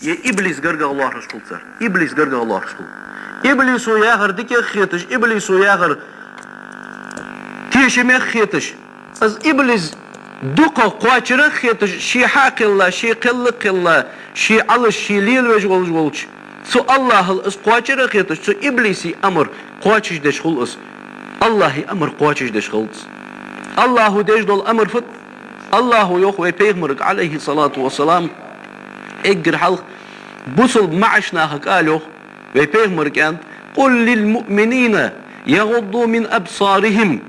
يا إبليس قرق الله رسول صار إبليس قرق الله رسول إبليس وياخر ديك خيتش إبليس وياخر تيش ما خيتش از إبليس دوقة قواتشرا خيتش شي حق الله شي قلق الله شي على شي ليل وجولش سو الله اس قواتشرا خيتش سو إبليسي أمر قواتش دش خلص الله أمر قواتش دش خلص الله دش دول أمر فت الله يخوي بيغمرك عليه الصلاة والسلام اقر حلق بصل معشناها قالوا ويبيغمرك أنت قل للمؤمنين يغضوا من أبصارهم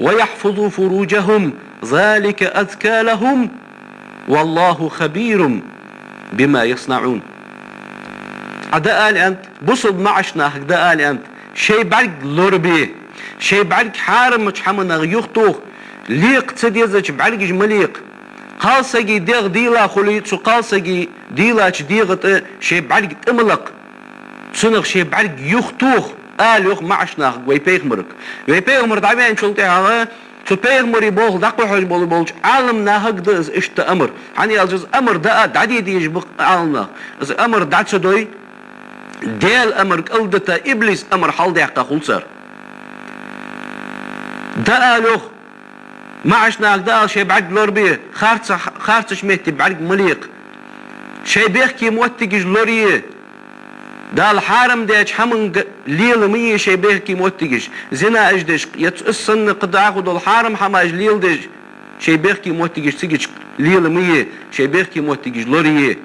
ويحفظوا فروجهم ذلك أذكى لهم والله خبير بما يصنعون ده قال أنت بصل معشناها ده قال أنت شي بعد لوربي شي بعد حارم حمنا يخطوخ ليق تديزج بعرج مليق قالسجي ديغ ديلا خليت سو قالسجي ديلا ديغت شي بعرج املق سنغ شي بعرج يختوخ قال يخ معشناخ وي بيغمرك وي بيغمر دعبين شلتي ها تو بيغمري بول دقو حج بولش عالمنا هقد اشت امر يعني الجز امر دا دعدي دي يجبق عالمنا از امر دعت سدوي ديال امر قلدتا ابليس امر حال ديقا خلصر دا قالوخ معشناك دا شي بعد لوربيه خارتش مهتي بعد مليق شي بيحكي موتيج لوريه دا الحارم ديش حمن ليل مية شي بيحكي موتيج زنا اجدش يتقصن قد اخذ الحارم حماج ليل ديش شي بيحكي موتيج سيجش ليل مية شي بيحكي موتيج لوريه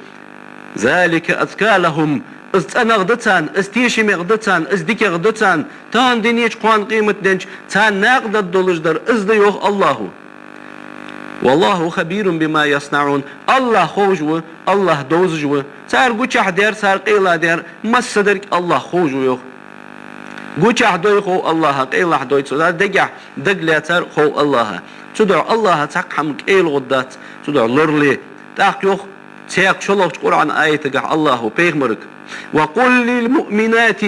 ذلك اذكى لهم از انا غدتان از تيشي مغدتان از ديك غدتان تان دينيش قوان قيمة دينش تان ناقدت دولجدر از ديوه الله والله خبير بما يصنعون الله خوجو الله دوزجو سار قوشح دير سار قيلا دير مسدرك الله خوجو يوه قوشح دوي خو الله قيلا دوي تسو دقع دقلي تار خو الله تدعو الله تقحم قيل غدات تدعو لورلي تاق يوه تيق شلوك قرآن آية الله بيغمرك وقل للمؤمنات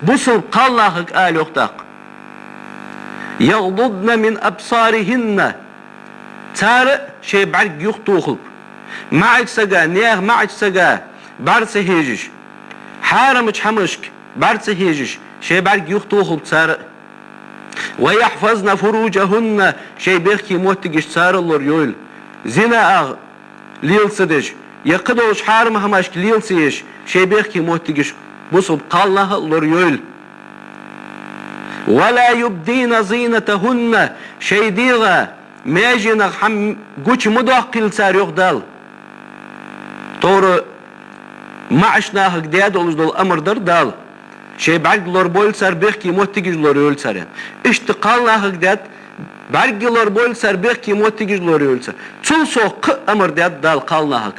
بصل قالله قال يختاق يغضضن من أبصارهن تار شي بعد يختوخل معك سجا نيغ معك سجا بارس هيجش حارمش حمشك بارس هيجش شي بعد يختوخل تار ويحفظن فروجهن شي بيخي موتجش تار الله يول زنا ليل سدج يقدوش حارم هماشك ليل سيش شي بيخي موتيجش بصب قالها لوريول ولا يبدين زينتهن شي ديغا ماجينا حم قوش مدوقل سار يغدال طور معشناها قدياد ولج دول امر در دال شي بعد لور بول سار بيخي موتيجش لوريول سار اشتقالناها قدياد بعد لور بول سار بيخي موتيجش لوريول سار تول سوق امر دياد دال قالناها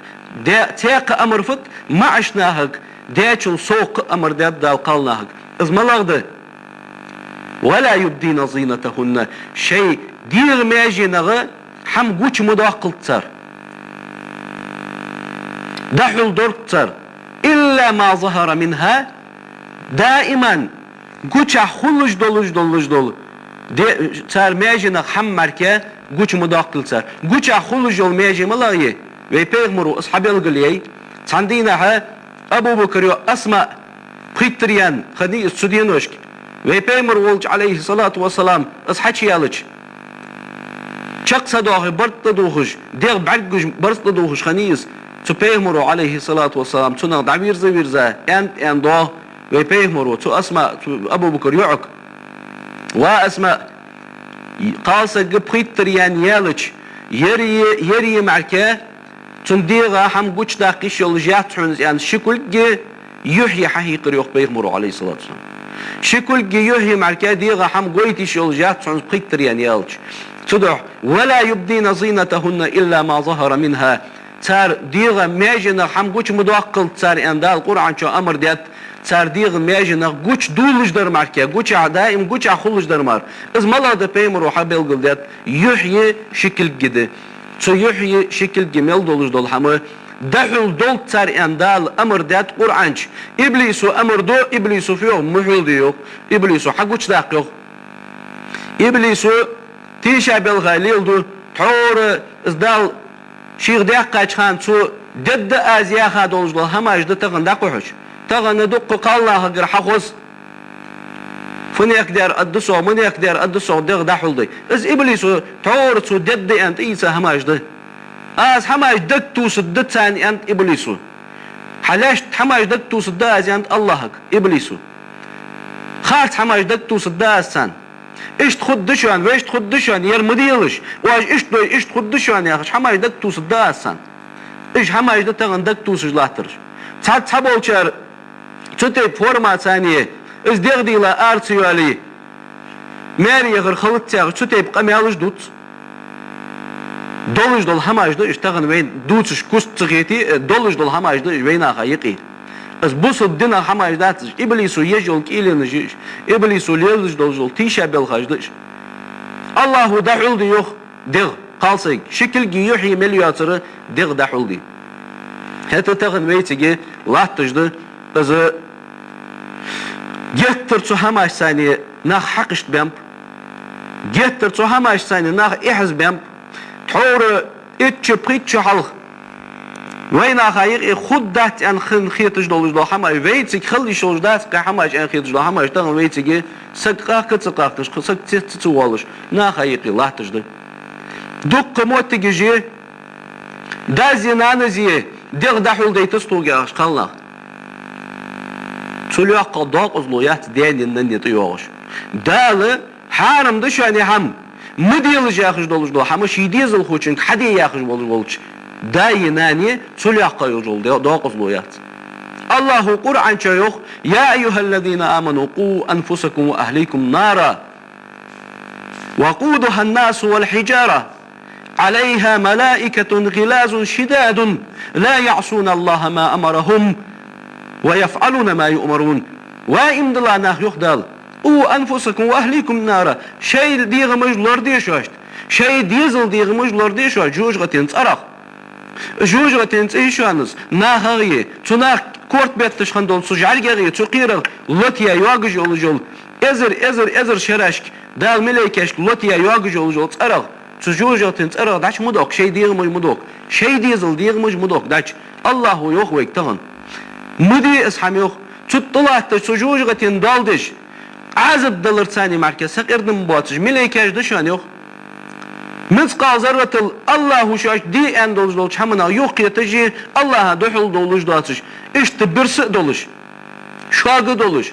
ده تيق امر فت معشناهك ديتشل سوق امر ديت دال قالناهك از ملاغده ولا يبدين زينتهن شيء دير ماجي نغا حم قوش مداقل تصر دحل دور تصر الا ما ظهر منها دائما قوش خلج دول تصر ماجي نغ حم مركه قوش مداقل تصر قوش خلج دول ماجي ملاغيه ويبيغمروا اصحابي القليي تاندينها ابو بكر اسماء بخيتريان خدي السودينوشك ويبيغمر ولج عليه الصلاة والسلام اصحاتي يالج شخص دوخ برت دوخش ديغ بعرقش برت دوخش خنيس تبيغمروا عليه الصلاة والسلام تنغ دعبير زا انت دوه ويبيغمروا تو اسماء ابو بكر يعك واسماء قالسة بخيتريان يالج يري معك تنديغا حم قوش داقيش يلجات حنز يعني شكل جي يحيي حقيقي يوخ بيغمروا عليه الصلاة والسلام شكل جي يحيي معك ديغا حم قويتيش يلجات حنز قيتر يعني يالج تدع ولا يبدين زينتهن إلا ما ظهر منها تار ديغا ماجنا حم قوش مدوقل تار اندال القرآن شو أمر ديت تار ديغا ماجنا قوش دولج در معك قوش دائم قوش خلج در مار از ملا ده بيغمروا حبيل ديت يحيي شكل جده تو يحيي شكل جميل دولج دول حمو دحل دول تار اندال امر دات قرآنش ابليسو امر دو ابليسو فيه محول ديو ابليسو حقوش داقيو ابليسو تيشا بالغاليل دو تحور ازدال شيخ داقاش خان تو ضد ازيا خادولج دول هماج ده تغن دقوش تغن دق قالله غير حخص فن يقدر ادسو من يقدر ادسو دغ دحول دي از ابليس تور تو ضد انت ايسا هماج ده از هماج دك تو سدت ثاني انت ابليس حلاش هماج دك تو سد از انت الله ابليس خالص هماج دك تو سد اسان ايش تخد دشان ويش تخد دشان يرمديلش واش ايش تخد دشان يا اخي هماج دك تو سد اسان ايش هماج ده تغن دك تو سجلاترش تبولچر تتي فورما ثانيه از دغدي لا ارتيالي ماري غير خلط تاع تتي بقميالش دوت دولج دول هماج ده اشتغل وين دوتش كوست تغيتي دولج دول هماج ده وين خايقي از بوس الدنا هماج دات ابليس يجول كيلن جيش ابليس ليلج دول تيشا بالخاجدش الله دحول دي يخ دغ قالسك شكل يحيي ملياتر دغ دحول دي هتا تغن ويتيجي لاتش ده از جتر تو هماش ثانية ناخ حقشت بامب جتر تو هماش ثانية ناخ إحز بامب تحور إتش بريتش حلق وين آخايق خود دات أن خيتش دولج دول هماش ويتيج خلي شولج دات كهماش أن خيتش دول هماش تغن ويتيجي سقاق كتسقاقش سق تتوالش ناخايق لاتش ده دق موتيجي جي دازي نانزي دغ دحول ديتستوغاش خلق تولي قضاء أزلويات دين النني طيوغش دال حارم دشاني هم مديل جاخش دولش دول همش يديز الخوشن حدي ياخش دولش داي ناني تولي قيوجول داق أزلويات الله قرآن شيوخ يا أيها الذين آمنوا قوا أنفسكم وأهليكم نارا وقودها الناس والحجارة عليها ملائكة غلاظ شداد لا يعصون الله ما أمرهم ويفعلون ما يؤمرون وإن دلنا يخدل او أنفسكم وأهليكم نارا شيء ديغ مجلور ديشوشت شيء ديزل ديغ مجلور ديشوشت جوجغة تنصرخ جوجغة تنصيشوانس ناهغي تناك كورت بيتش خندول سجعرغي تقير لوتيا يواجج جول ازر شراشك دال ملائكشك لوتيا يواجج جول صرخ تجوجغة تنصرخ داش مدوك شيء ديغ مج مدوك شيء ديزل ديغ مج مدوك داش الله يخويك تغن مدي اسحاميوخ تطلعت تجوجغة تندالدش عزب دلر ثاني مركز سقردن باتش ملائكش دشان يوخ مثقال ذرة الله شاش دي ان دولج دولش همنا يوخ يتجي الله دحول دولج داتش اشت برس دولش شاق دولش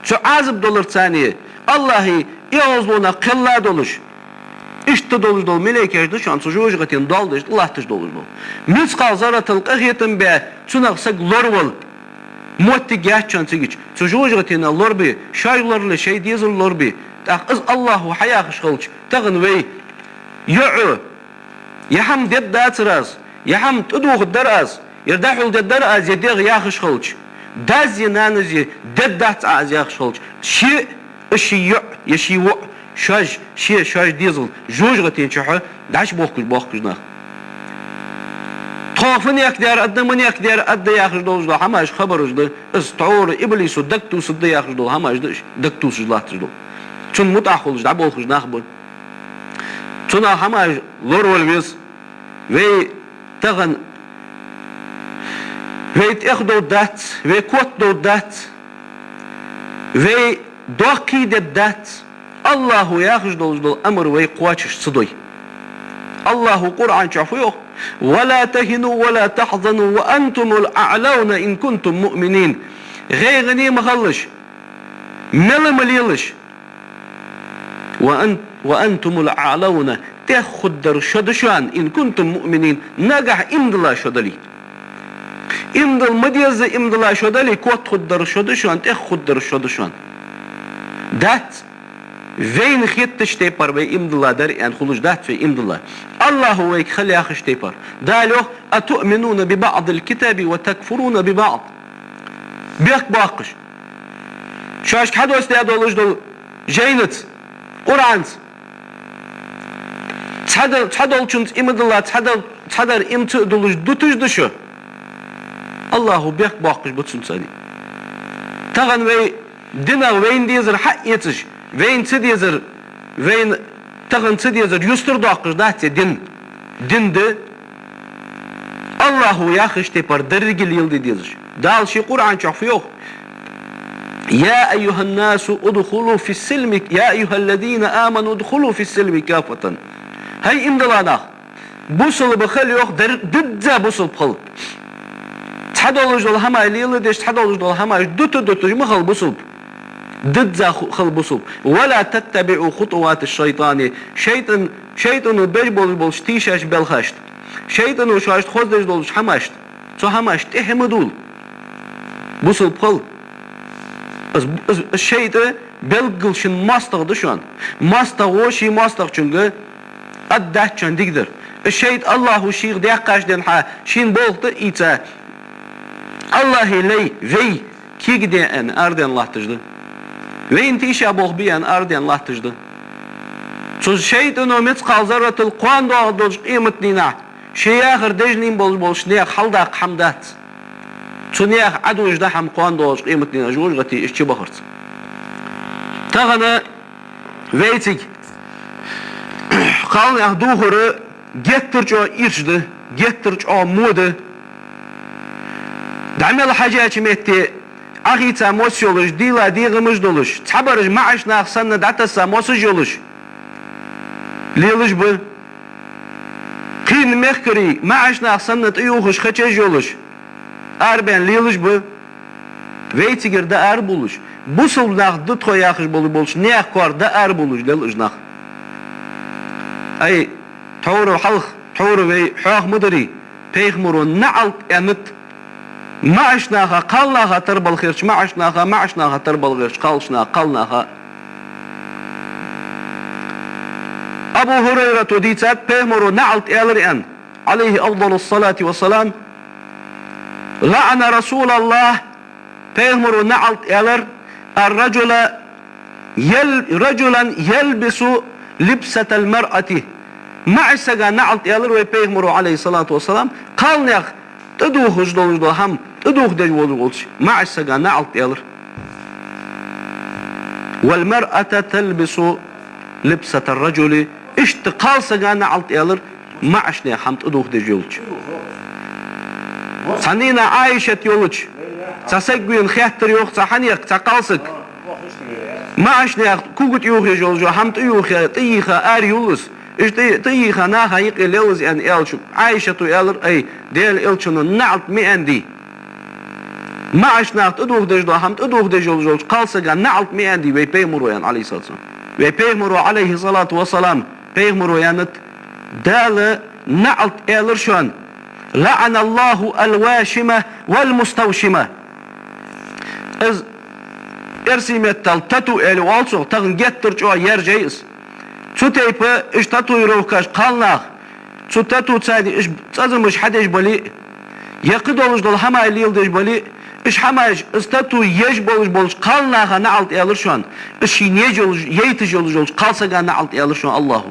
شو عزب دلر ثاني الله يوزلونا قلا دولش اشت دولج دول ملائكش دشان تجوجغة تندالدش الله تش دولج دول مثقال ذرة القهيتن به تنقسق لورول موت جاتشان تيجي تجوجغتين اللوربي شايلر لشي ديزل اللوربي تاخذ الله حياخ شغلش تغنوي يعو يحم دد داتراس يحم تدوخ دراس يردحول دد دراس يديغ ياخ شغلش دازي نانزي دد دات از ياخ شغلش شي اشي يشي و شاج شي شاج ديزل جوجغتين شحه داش بوخكش ناخ خوفن يقدر أدى من يقدر أدى ياخذ دولج ده هماش خبرش ده استعور إبليس دكتو صد ياخذ دول هماش ده دكتو سجلات دول چون متأخرش ده بولخش نخبر چون هماش لور والبيس وي تغن وي تأخذ دات وي كوت دات وي دوكي دات الله ياخذ دولج دول أمر وي قواتش صدوي الله قرآن شافوه ولا تهنوا ولا تحزنوا وأنتم الأعلون إن كنتم مؤمنين غيغني مخلش مليلش وأنتم الأعلون تخدر شدشان إن كنتم مؤمنين نجح إمدلا شدلي إمدل مديز إمدلا شدلي كوت خدر شدشان تخدر شدشان دات وين خيتش تيبر بي امدلا در ان خلوش دات في امدلا الله ويك خلي اخش تيبر دالو اتؤمنون ببعض الكتاب وتكفرون ببعض بيك باقش شاش حدو استياد ولوش دول جينت قرآن تحدل چونت امدلا تحدل امت دولش دوتش دشو الله بيك باقش بتسن ساني تغن وي دينا وين ديزر حق يتش وين تديزر وين تغن تديزر يستر داقش داتي دين ده الله الله ياخشتي بر درجل يلدي ديزش دال شي قرآن شوفيوه يا أيها الناس ادخلوا في السلم يا أيها الذين آمنوا ادخلوا في السلم كافة هاي امدلانا بوصل بخل يوخ ددزا بوصل بخل تحدولج دول هما اللي ديش تحدولج دول هما دوت مخل بوصل ددزا خل بوصل ولا تتبعوا خطوات الشيطان شيطان بيجبول بولش تيشاش بالخشت شيطان وشاشت خوزدش دولش هماشت سو هماشت احمدول بوصل بخل الشيطان بلغلشن ماستغ دشان ماستغ وشي ماستغ چونگه ادات چون دیگدر الشيط الله شيخ ديقاش دنها شين بولت ايتا الله لي في كيك دي ان اردن الله تجد وين تيشا بوغ بي ان اردن الله تجد سو الشيطان ومتقال ذرة القوان دو اغدوش قيمت نينا شي اخر دجنين بولش نيخ حلداق حمدات سو نيخ عدوش دا حم قوان دوش قيمت نينا جوش غتي اشتي بخرت تغنى ويتيك قال يا دوغره getirç o irçdi, getirç o modu. Damel hacı metti. Ahita mosiyoluş, dila diğimiz doluş. Tabarış maaş naqsanna datasa mosij oluş. Leliş bu. Qin mehkri maaş naqsanna tiyuğuş xaçaj oluş. Arben leliş bu. Veytigirde ar buluş. Bu sulnaq dıt qoyaqış boluş. Ne qorda ar buluş leliş naq. Ay تورو حلق تورو وي حاخ مدري بيخمرو نعلت انت معشناها قالناها تربل خيرش معشناها تربل غيرش قالناها أبو هريرة وديتات بيخمرو نعلت الرئن عليه أفضل الصلاة والسلام لعن رسول الله بيخمرو نعلت الر الرجل رجلا يلبس لبسة المرأة مع السجا نعلت يالر ويبيغمرو عليه الصلاة والسلام قال نيخ تدوخ جدول هم تدوخ دجول جولش مع السجا نعلت يالر والمرأة تلبس لبسة الرجل اشتقال سجا نعلت يالر مع شنيخ هم تدوخ دجولش سنينا عايشة يولش تسجين خياتر يوخ تحنيك تقالسك مع شنيخ كوكت يوخ يجولش هم تيوخ تيخا آر يولس تيخا ناخا يقي لوز ان الشو عايشة الر اي ديل الشنو نعت مئندي معش نعت ادوخ دجدو هم ادوخ دجول قالسا نعت مئندي وي بيمرو يعني عليه الصلاة والسلام وي بيمرو عليه الصلاة والسلام بيمرو يعني دال نعت الر شون لعن الله الواشمة والمستوشمة از ارسي متل تتو الو والسو تغن جتر جو يرجيس شو تيبه ايش تاتو يروكاش قالناخ شو تاتو تساعدي ايش تزمش حدش بلي يقدولش دول هما اللي يلدش بلي ايش حماش استاتو يجبولش قالناخ نعلت الر شون ايش يجولش يتجولش قالسا نعلت الر شون الله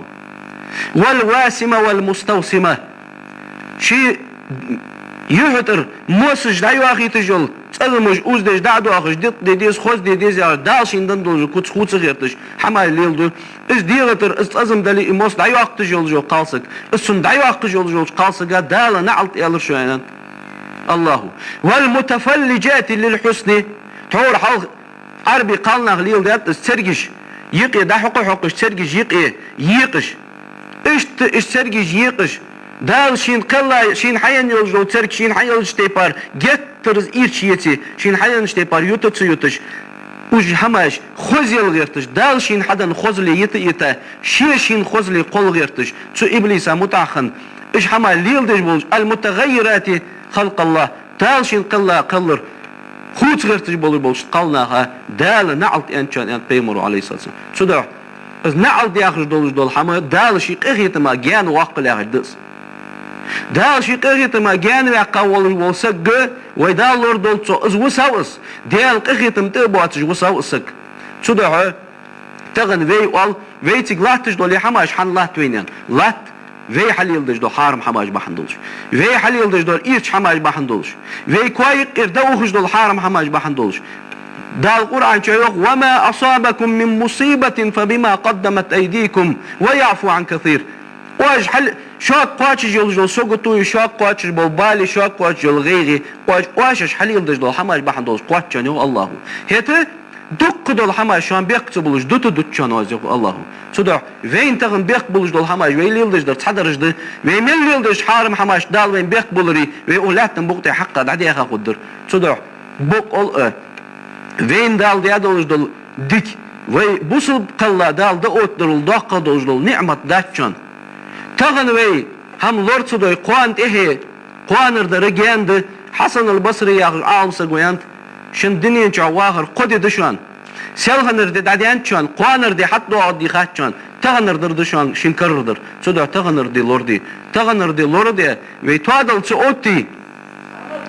والواسمة والمستوسمة شي يهتر موسج دايو اخي تجول تزمش اوزدش دعدو اخش ديز خوز ديز دالشيندن دول كوت خوت غيرتش حما اللي يلدو اس ديغتر استازم دالي موس دايو اخ تجول قالسك اسن دايو اخ تجول قالسك دال نعلت الر شوينن الله والمتفلجات للحسن تور حلق عربي قالنا غليل دات السرجش يقي دا حقش سرجش يقش ايش سرجش يقش دال شين قلا شين حين يلجو ترك شين حين يلج تيبار جترز إيرشيتي شين حين تيبار يوتش وج هماش خوزيل غيرتش دال شين حدا خوزلي يتا شين خوزلي قول غيرتش شو إبليس متعخن إيش هما ليل دش بولج المتغيرات خلق الله دال شين قلا قلر خوت غيرتش بولج قالناها دال نعلت أنشان بيمرو عليه الصلاة والسلام شو ده نعلت ياخذ دول هما دال شي قيت ما جان واقل ياخذ دال شي قيت ما جان يقول وسق ويدال دول تو از وساوس دال قيت متبواتش وساوسك شو ده تغن في وال ويتك لاتش دول حماش حن لات وينن لات في حليل دش دول حارم حماش بحندولش في حليل دش دول إيش حماش بحندولش في كوايق إردوخش دول حارم حماش بحندولش دا القرآن شيوخ وما أصابكم من مصيبة فبما قدمت أيديكم ويعفو عن كثير واج حل شاك قاتش جل سوقتو شاك قاتش بالبالي شاك قاتش الغيري قاتش حليل دج دول حماش بحن دول قاتش جنو الله هيته دق دول حماش شان بيقتبلش دوت دوتشان ازيق الله سودا وين تغن بيقبلش دول حماش وين ليلدج در تصدرج ده وين من ليلدج حارم حماش دال وين بيقبلري وين اولاتن بوقتي حق دعدي اخا قدر سودا بوق وين دال ديادولج دول ديك وي بوصل قلا دال دا اوتدرل داقا دولج دول نعمت داتشان تغن وي هم لورد سوداي قوانت ايه قوانر دا رجياند حسن البصري ياغ عالمسا قوانت شن دنيا جواهر قدي دشان سيلغنر دي داديان شان قوانر دي حتى عد دي خاتشان تغنر در دشان شنكرر در سودا تغنر دي لوردي تغنر دي لوردي وي توادل سوتي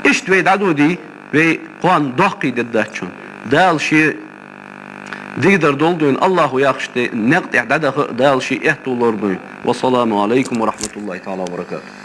اشت وي دادو دي وي قوان دوقي دي داتشان دال شي ديقدر دولدوين الله ياخشتي نقطع دال شي احتو لوردوين والسلام عليكم ورحمة الله تعالى وبركاته